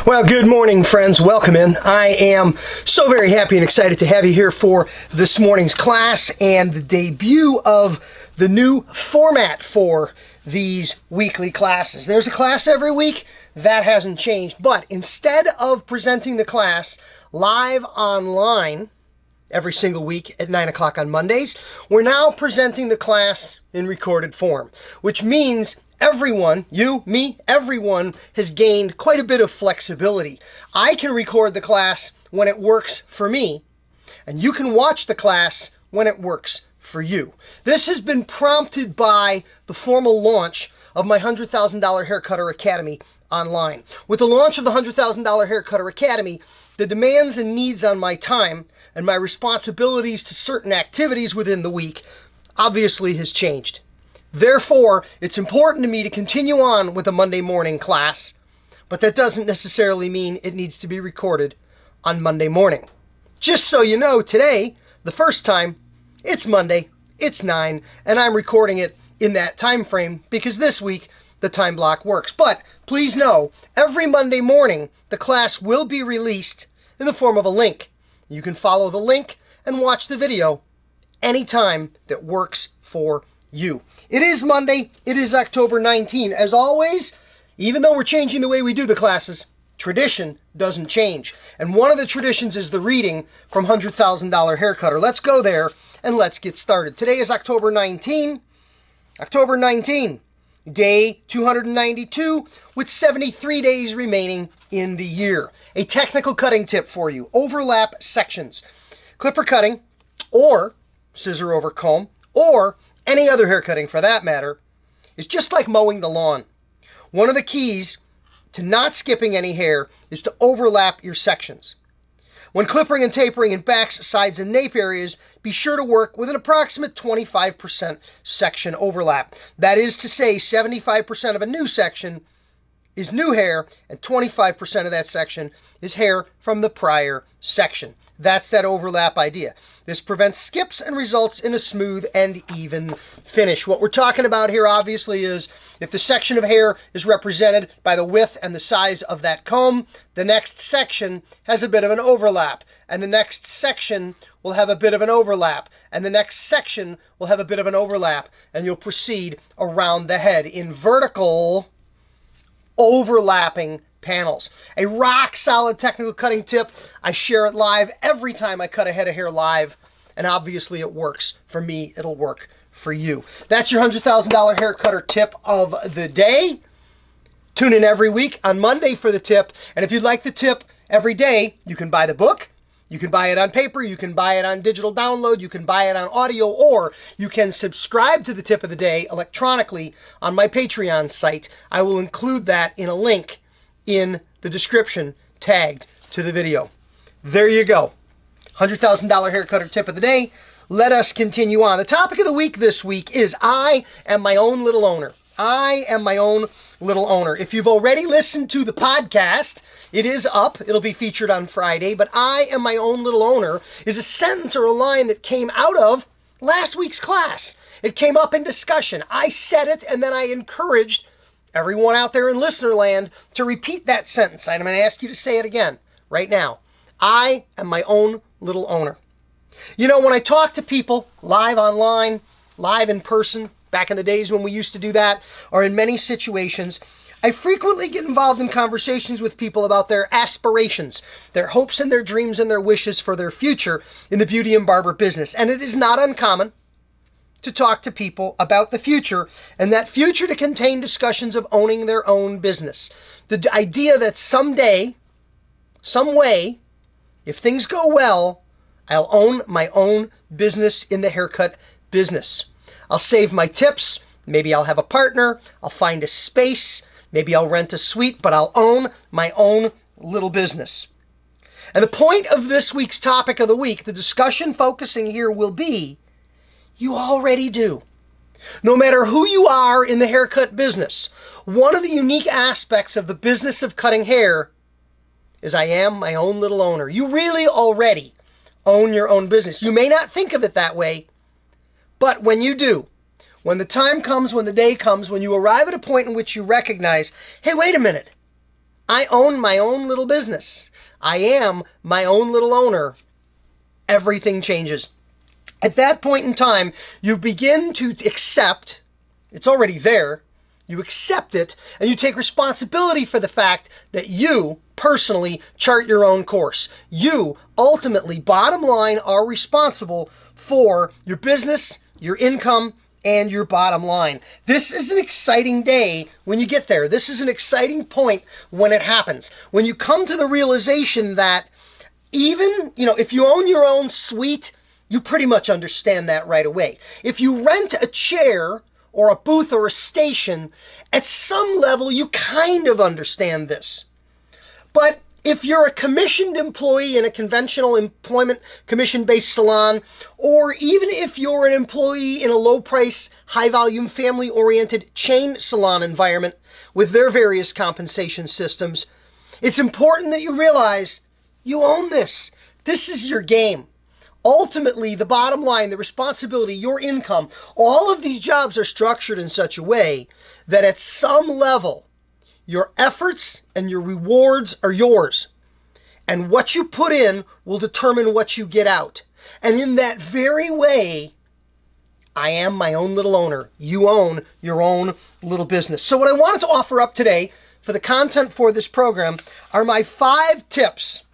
Well, good morning, friends. Welcome in. I am so very happy and excited to have you here for this morning's class and the debut of the new format for these weekly classes. There's a class every week. That hasn't changed. But instead of presenting the class live online every single week at 9 o'clock on Mondays, we're now presenting the class in recorded form, which means everyone, you, me, everyone has gained quite a bit of flexibility. I can record the class when it works for me, and you can watch the class when it works for you. This has been prompted by the formal launch of my $100,000 Haircutter Academy online. With the launch of the $100,000 Haircutter Academy, the demands and needs on my time and my responsibilities to certain activities within the week obviously has changed. Therefore, it's important to me to continue on with a Monday morning class, but that doesn't necessarily mean it needs to be recorded on Monday morning. Just so you know, today, the first time, it's Monday, it's 9, and I'm recording it in that time frame because this week the time block works. But please know, every Monday morning, the class will be released in the form of a link. You can follow the link and watch the video anytime that works for you. It is Monday. It is October 19. As always, even though we're changing the way we do the classes, tradition doesn't change. And one of the traditions is the reading from $100,000 Haircutter. Let's go there and let's get started. Today is October 19. October 19, day 292 with 73 days remaining in the year. A technical cutting tip for you. Overlap sections. Clipper cutting or scissor over comb or any other hair cutting for that matter, is just like mowing the lawn. One of the keys to not skipping any hair is to overlap your sections. When clippering and tapering in backs, sides, and nape areas, be sure to work with an approximate 25% section overlap. That is to say, 75% of a new section is new hair, and 25% of that section is hair from the prior section. That's that overlap idea. This prevents skips and results in a smooth and even finish. What we're talking about here obviously is if the section of hair is represented by the width and the size of that comb, the next section has a bit of an overlap, and the next section will have a bit of an overlap, and the next section will have a bit of an overlap, and you'll proceed around the head in vertical overlapping panels. A rock solid technical cutting tip. I share it live every time I cut a head of hair live, and obviously it works for me. It'll work for you. That's your $100,000 hair cutter tip of the day. Tune in every week on Monday for the tip, and if you'd like the tip every day, you can buy the book. You can buy it on paper, you can buy it on digital download, you can buy it on audio, or you can subscribe to the tip of the day electronically on my Patreon site. I will include that in a link in the description tagged to the video. There you go. $100,000 hair cutter tip of the day. Let us continue on. The topic of the week this week is I am my own little owner. I am my own little owner. If you've already listened to the podcast, it is up. It'll be featured on Friday. But I am my own little owner is a sentence or a line that came out of last week's class. It came up in discussion. I said it, and then I encouraged everyone out there in listener land to repeat that sentence. I'm going to ask you to say it again right now. I am my own little owner. You know, when I talk to people live online, live in person, back in the days when we used to do that, or in many situations, I frequently get involved in conversations with people about their aspirations, their hopes and their dreams and their wishes for their future in the beauty and barber business. And it is not uncommon to talk to people about the future, and that future to contain discussions of owning their own business. The idea that someday, some way, if things go well, I'll own my own business in the haircut business. I'll save my tips. Maybe I'll have a partner. I'll find a space. Maybe I'll rent a suite, but I'll own my own little business. And the point of this week's topic of the week, the discussion focusing here will be, you already do. No matter who you are in the haircut business, one of the unique aspects of the business of cutting hair is I am my own little owner. You really already own your own business. You may not think of it that way, but when you do, when the time comes, when the day comes, when you arrive at a point in which you recognize, hey, wait a minute, I own my own little business. I am my own little owner. Everything changes. At that point in time, you begin to accept, it's already there, you accept it, and you take responsibility for the fact that you personally chart your own course. You ultimately, bottom line, are responsible for your business, your income, and your bottom line. This is an exciting day when you get there. This is an exciting point when it happens. When you come to the realization that even, if you own your own suite, you pretty much understand that right away. If you rent a chair or a booth or a station, at some level you kind of understand this. But if you're a commissioned employee in a conventional employment commission-based salon, or even if you're an employee in a low-price, high-volume, family-oriented chain salon environment with their various compensation systems, it's important that you realize you own this. This is your game. Ultimately, the bottom line, the responsibility, your income, all of these jobs are structured in such a way that at some level, your efforts and your rewards are yours. And what you put in will determine what you get out. And in that very way, I am my own little owner. You own your own little business. So what I wanted to offer up today for the content for this program are my 5 tips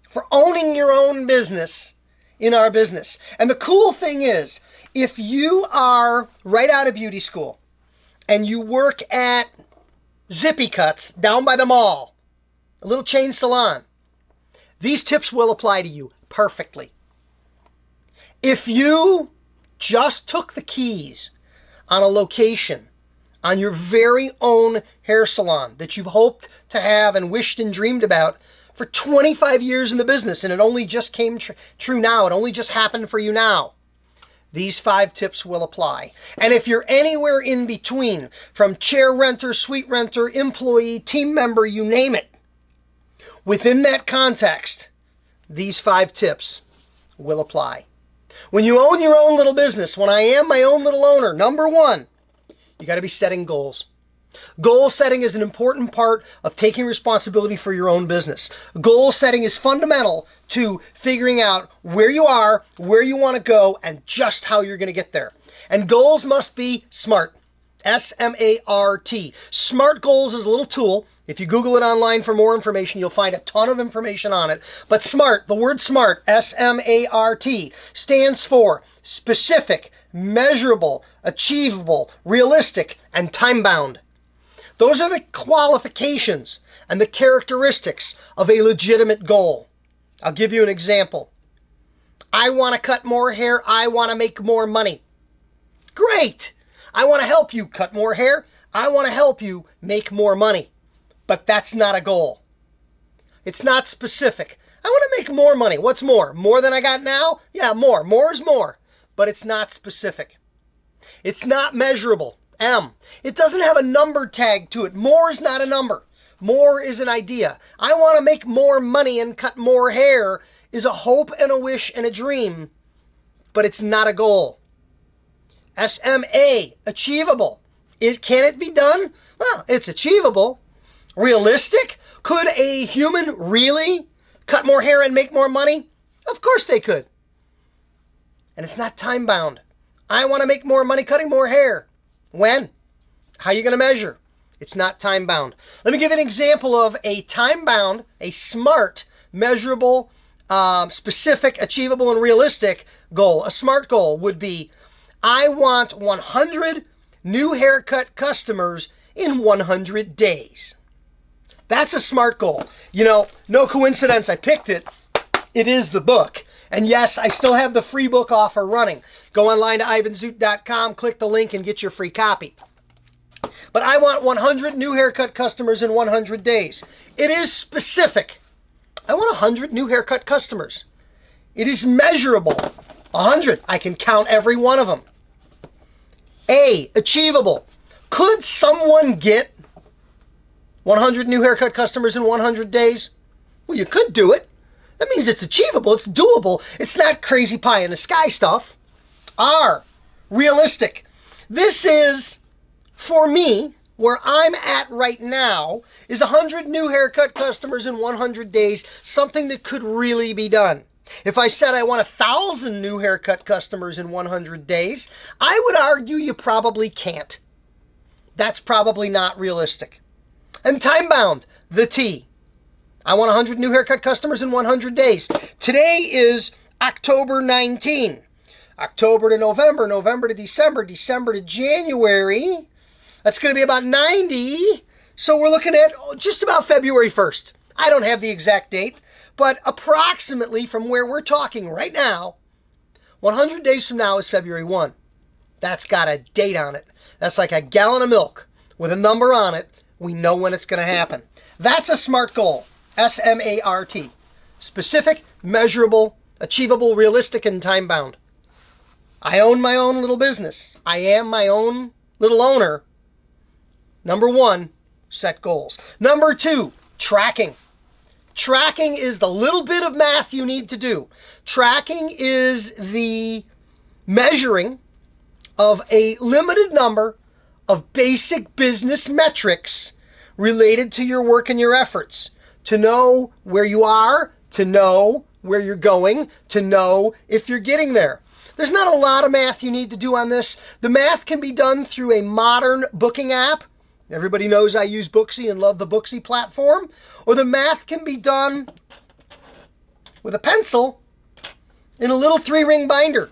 for owning your own business in our business. And the cool thing is, if you are right out of beauty school and you work at Zippy Cuts down by the mall, a little chain salon, these tips will apply to you perfectly. If you just took the keys on a location, on your very own hair salon that you've hoped to have and wished and dreamed about for 25 years in the business, and it only just came true now, it only just happened for you now, these 5 tips will apply. And if you're anywhere in between, from chair renter, suite renter, employee, team member, you name it, within that context, these 5 tips will apply. When you own your own little business, when I am my own little owner, number 1, you got to be setting goals. Goal setting is an important part of taking responsibility for your own business. Goal setting is fundamental to figuring out where you are, where you want to go, and just how you're going to get there. And goals must be SMART. S-M-A-R-T. SMART goals is a little tool. If you Google it online for more information, you'll find a ton of information on it. But SMART, the word SMART, S-M-A-R-T, stands for specific, measurable, achievable, realistic, and time-bound. Those are the qualifications and the characteristics of a legitimate goal. I'll give you an example. I want to cut more hair. I want to make more money. Great. I want to help you cut more hair. I want to help you make more money. But that's not a goal. It's not specific. I want to make more money. What's more? More than I got now? Yeah, more. More is more. But it's not specific. It's not measurable. M. It doesn't have a number tag to it. More is not a number. More is an idea. I want to make more money and cut more hair is a hope and a wish and a dream, but it's not a goal. SMA, achievable. Can it be done? Well, it's achievable. Realistic? Could a human really cut more hair and make more money? Of course they could. And it's not time bound. I want to make more money cutting more hair. When? How are you going to measure? It's not time bound. Let me give an example of a time bound, a SMART, measurable, specific, achievable, and realistic goal. A SMART goal would be, I want 100 new haircut customers in 100 days. That's a SMART goal. No coincidence I picked it. It is the book. And yes, I still have the free book offer running. Go online to ivanzoot.com, click the link, and get your free copy. But I want 100 new haircut customers in 100 days. It is specific. I want 100 new haircut customers. It is measurable. 100. I can count every one of them. A, achievable. Could someone get 100 new haircut customers in 100 days? Well, you could do it. That means it's achievable, it's doable, it's not crazy pie in the sky stuff. R, realistic. This is, for me, where I'm at right now is 100 new haircut customers in 100 days, something that could really be done. If I said I want 1,000 new haircut customers in 100 days, I would argue you probably can't. That's probably not realistic. And time bound, the T. I want 100 new haircut customers in 100 days. Today is October 19. October to November, November to December, December to January. That's going to be about 90. So we're looking at just about February 1st. I don't have the exact date, but approximately from where we're talking right now, 100 days from now is February 1. That's got a date on it. That's like a gallon of milk with a number on it. We know when it's going to happen. That's a SMART goal. SMART. Specific, measurable, achievable, realistic, and time-bound. I own my own little business. I am my own little owner. Number one, set goals. Number two, tracking. Tracking is the little bit of math you need to do. Tracking is the measuring of a limited number of basic business metrics related to your work and your efforts. To know where you are, to know where you're going, to know if you're getting there. There's not a lot of math you need to do on this. The math can be done through a modern booking app. Everybody knows I use Booksy and love the Booksy platform. Or the math can be done with a pencil in a little 3-ring binder.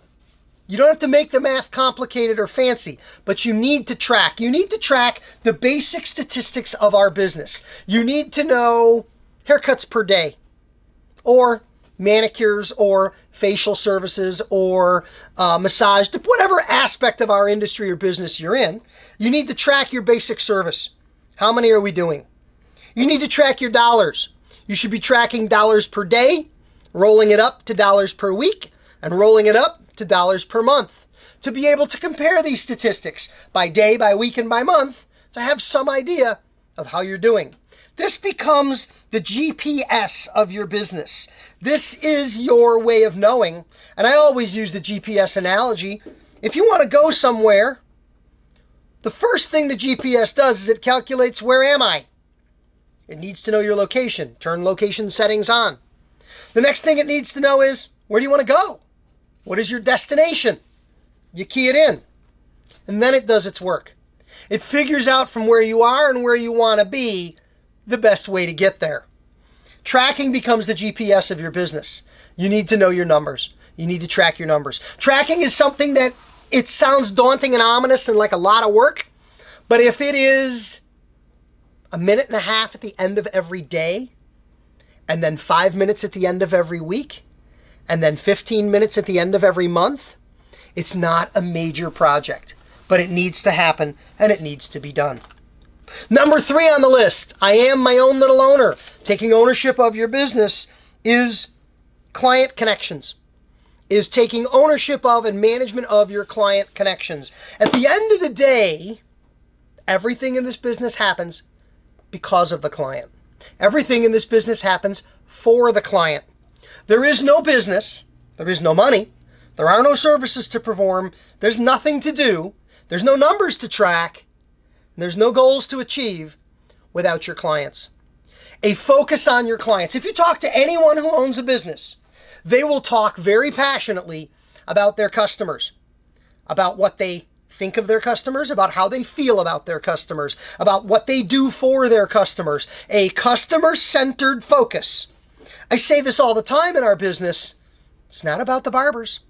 You don't have to make the math complicated or fancy, but you need to track. You need to track the basic statistics of our business. You need to know haircuts per day, or manicures, or facial services, or massage, whatever aspect of our industry or business you're in. You need to track your basic service. How many are we doing? You need to track your dollars. You should be tracking dollars per day, rolling it up to dollars per week, and rolling it up to dollars per month, to be able to compare these statistics by day, by week, and by month, to have some idea of how you're doing. This becomes the GPS of your business. This is your way of knowing. And I always use the GPS analogy. If you want to go somewhere, the first thing the GPS does is it calculates, where am I? It needs to know your location. Turn location settings on. The next thing it needs to know is, where do you want to go? What is your destination? You key it in. And then it does its work. It figures out from where you are and where you want to be the best way to get there. Tracking becomes the GPS of your business. You need to know your numbers. You need to track your numbers. Tracking is something that it sounds daunting and ominous and like a lot of work, but if it is a minute and a half at the end of every day, and then 5 minutes at the end of every week, and then 15 minutes at the end of every month, it's not a major project, but it needs to happen and it needs to be done. Number 3 on the list, I am my own little owner. Taking ownership of your business is client connections, is taking ownership of and management of your client connections. At the end of the day, everything in this business happens because of the client. Everything in this business happens for the client. There is no business, there is no money, there are no services to perform, there's nothing to do, there's no numbers to track, there's no goals to achieve without your clients. A focus on your clients. If you talk to anyone who owns a business, they will talk very passionately about their customers, about what they think of their customers, about how they feel about their customers, about what they do for their customers. A customer-centered focus. I say this all the time in our business. It's not about the barbers.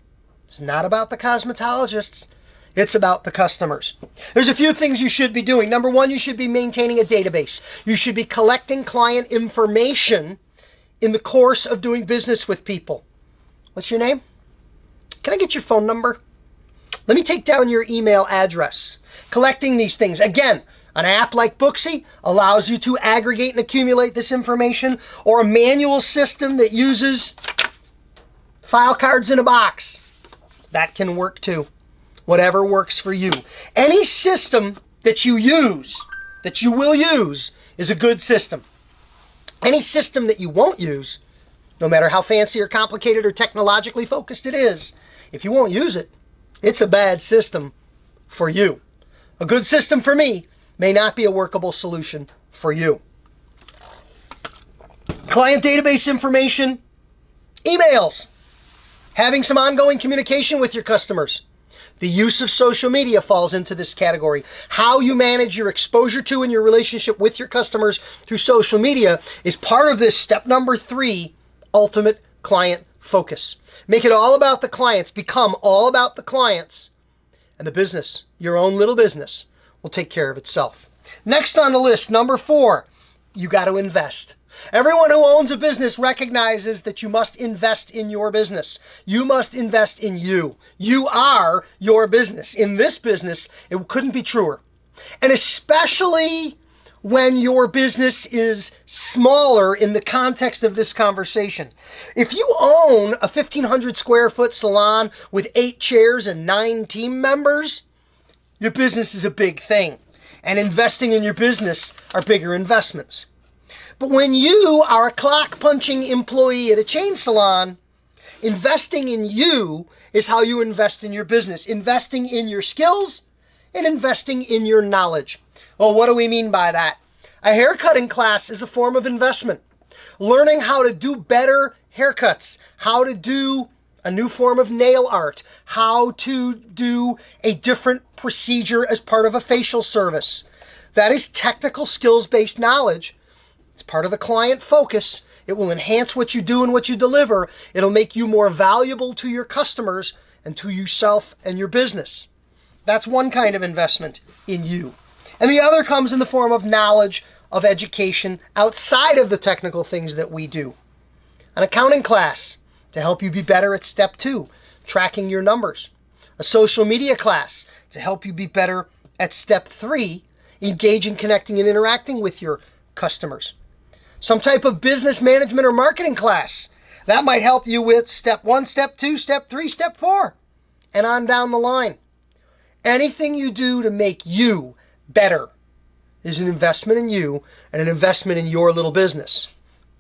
It's not about the cosmetologists. It's about the customers. There's a few things you should be doing. Number 1, you should be maintaining a database. You should be collecting client information in the course of doing business with people. What's your name? Can I get your phone number? Let me take down your email address. Collecting these things. Again, an app like Booksy allows you to aggregate and accumulate this information, or a manual system that uses file cards in a box. That can work too. Whatever works for you. Any system that you use, that you will use, is a good system. Any system that you won't use, no matter how fancy or complicated or technologically focused it is, if you won't use it, it's a bad system for you. A good system for me may not be a workable solution for you. Client database information, emails, having some ongoing communication with your customers. The use of social media falls into this category. How you manage your exposure to and your relationship with your customers through social media is part of this step number 3, ultimate client focus. Make it all about the clients, become all about the clients, and the business, your own little business, will take care of itself. Next on the list, number 4, you got to invest. Everyone who owns a business recognizes that you must invest in your business. You must invest in you. You are your business. In this business, it couldn't be truer. And especially when your business is smaller in the context of this conversation. If you own a 1,500 square foot salon with 8 chairs and 9 team members, your business is a big thing. And investing in your business are bigger investments. But when you are a clock-punching employee at a chain salon, investing in you is how you invest in your business. Investing in your skills and investing in your knowledge. Well, what do we mean by that? A haircutting class is a form of investment. Learning how to do better haircuts, how to do a new form of nail art, how to do a different procedure as part of a facial service. That is technical skills-based knowledge. It's part of the client focus. It will enhance what you do and what you deliver. It'll make you more valuable to your customers and to yourself and your business. That's one kind of investment in you. And the other comes in the form of knowledge, of education outside of the technical things that we do. An accounting class to help you be better at step 2, tracking your numbers. A social media class to help you be better at step 3, engaging, connecting, and interacting with your customers. Some type of business management or marketing class. That might help you with step 1, step 2, step 3, step 4, and on down the line. Anything you do to make you better is an investment in you and an investment in your little business.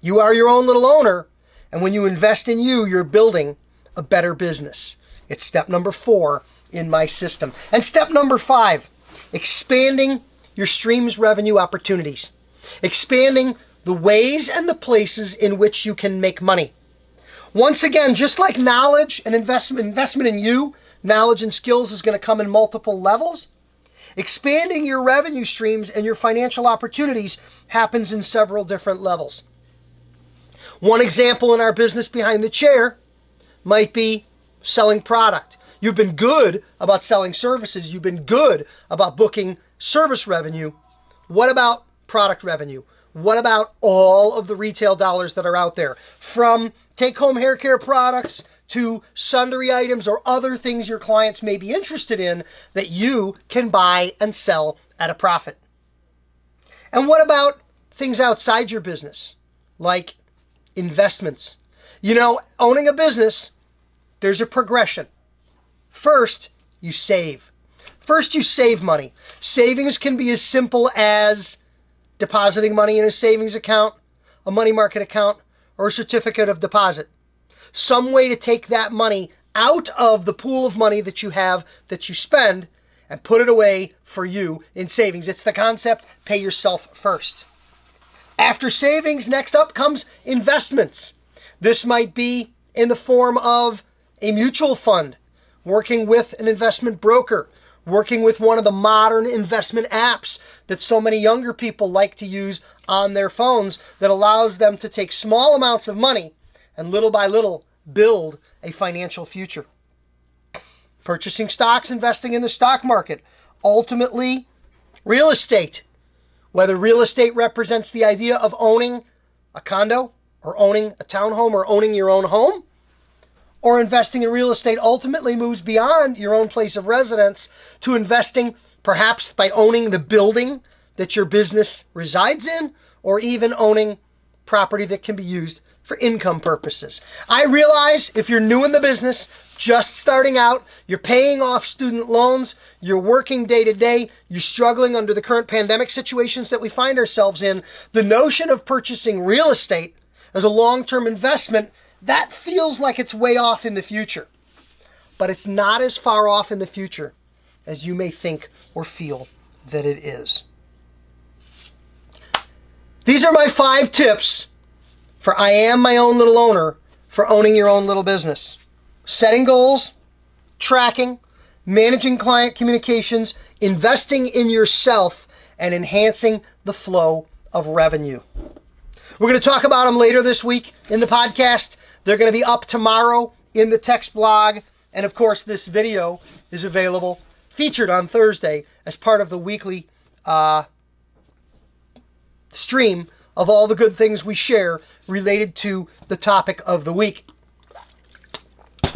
You are your own little owner, and when you invest in you, you're building a better business. It's step number 4 in my system. And step number 5, expanding your streams revenue opportunities. Expanding the ways and the places in which you can make money. Once again, just like knowledge and investment in you, knowledge and skills is going to come in multiple levels. Expanding your revenue streams and your financial opportunities happens in several different levels. One example in our business behind the chair might be selling product. You've been good about selling services. You've been good about booking service revenue. What about product revenue? What about all of the retail dollars that are out there? From take-home hair care products to sundry items or other things your clients may be interested in that you can buy and sell at a profit. And what about things outside your business, like investments? You know, owning a business, there's a progression. First, you save. First, you save money. Savings can be as simple as depositing money in a savings account, a money market account, or a certificate of deposit. Some way to take that money out of the pool of money that you have that you spend and put it away for you in savings. It's the concept, pay yourself first. After savings, next up comes investments. This might be in the form of a mutual fund, working with an investment broker, working with one of the modern investment apps that so many younger people like to use on their phones that allows them to take small amounts of money and little by little build a financial future. Purchasing stocks, investing in the stock market. Ultimately, real estate. Whether real estate represents the idea of owning a condo or owning a townhome or owning your own home, or investing in real estate ultimately moves beyond your own place of residence to investing perhaps by owning the building that your business resides in, or even owning property that can be used for income purposes. I realize if you're new in the business, just starting out, you're paying off student loans, you're working day to day, you're struggling under the current pandemic situations that we find ourselves in, the notion of purchasing real estate as a long-term investment, that feels like it's way off in the future. But it's not as far off in the future as you may think or feel that it is. These are my 5 tips for I am my own little owner for owning your own little business. Setting goals, tracking, managing client communications, investing in yourself, and enhancing the flow of revenue. We're going to talk about them later this week in the podcast. They're going to be up tomorrow in the text blog. And of course, this video is available, featured on Thursday as part of the weekly stream of all the good things we share related to the topic of the week.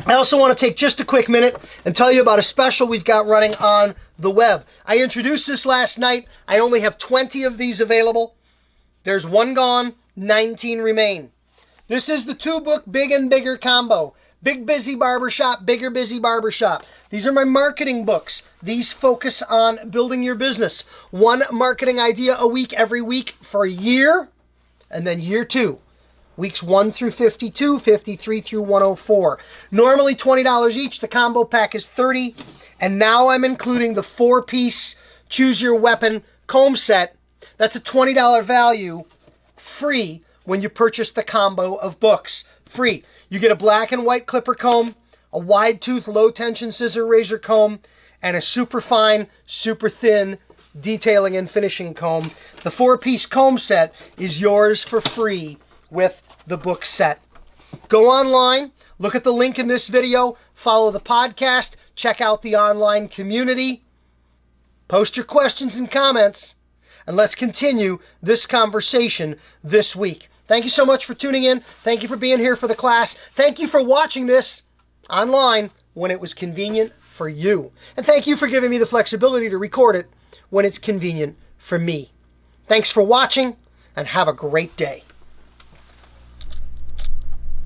I also want to take just a quick minute and tell you about a special we've got running on the web. I introduced this last night. I only have 20 of these available. There's 1 gone, 19 remain. This is the 2-book Big and Bigger combo. Big Busy Barbershop, Bigger Busy Barbershop. These are my marketing books. These focus on building your business. 1 marketing idea a week every week for a year, and then year 2. Weeks 1 through 52, 53 through 104. Normally $20 each. The combo pack is $30. And now I'm including the 4-piece Choose Your Weapon comb set. That's a $20 value, free, when you purchase the combo of books. Free. You get a black and white clipper comb, a wide tooth, low tension scissor razor comb, and a super fine, super thin detailing and finishing comb. The 4-piece comb set is yours for free with the book set. Go online, look at the link in this video, follow the podcast, check out the online community, post your questions and comments, and let's continue this conversation this week. Thank you so much for tuning in. Thank you for being here for the class. Thank you for watching this online when it was convenient for you. And thank you for giving me the flexibility to record it when it's convenient for me. Thanks for watching, and have a great day.